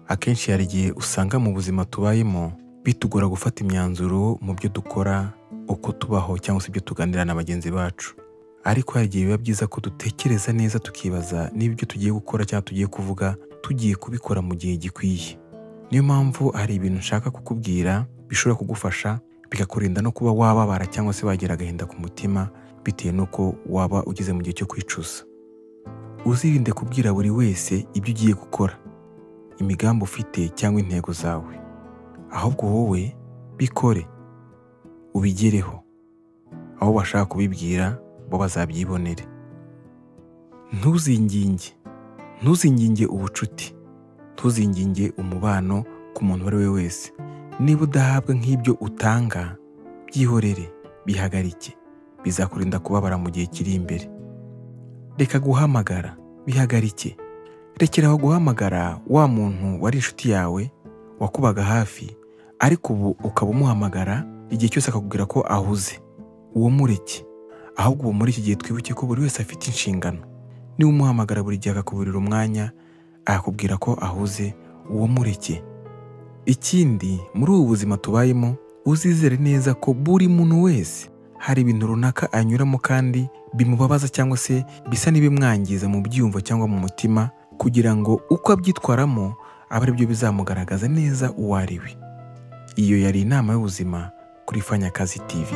Akenshi hari igihe usanga mu buzima tubayemo bitugora gufata imyanzuro mu byo dukora, uko tubaho cyangwa se ibyo tuganira na bagenzi bacu. Ariko hari igihe biba byiza ko dutekereza neza tukibaza niba ibyo tugiye gukora cyangwa tugiye kuvuga tugiye kubikora mu gihe gikwiye. Niyo mpamvu hari ibintu nshaka kukubwira bishobora kugufasha bikakurinda no kuba wababara cyangwa se wagira agahinda ku mutima bitewe n'uko waba ugeze mu gihe cyo kwicuza. Uzirinde kubwira buri wese ibyo ugiye gukora, imigambi ufite cyangwa intego zawe. Ahubwo wowe bikore, ubigereho. Aho bashaka kubibwira bo bazabyibonere. Ntuzinginge ubucuti, ntuzinginge umubano ku muntu uwo ari we wese. Niba udahabwa nk'ibyo utanga, byihorere, bihagarike. Bizakurinda kubabara mu gihe kiri imbere. Reka guhamagara, bihagarike. Rekeraho guhamagara wa muntu wari inshuti yawe, wakubaga hafi, ariko ubu ukaba umuhamagara igihe cyose akakubwira ko ahuze. Uwo mureke. Ahubwo ubu muri iki gihe twibuke ko buri wese afite inshingano. Niba umuhamagara buri gihe akakuburira umwanya, akakubwira ko ahuze, uwo mureke. Ikindi, muri ubu buzima tubayemo, uzizere neza ko buri muntu wese hari ibintu runaka anyuramo kandi bimubabaza cyangwa se bisa n'ibimwangiza mu byiyumvo cyangwa mu mutima, kugira ngo uko abyitwaramo abe ari byo bizamugaragaza neza uwo ari we. Iyo yari inama y'ubuzima kuri Fanyakazi TV.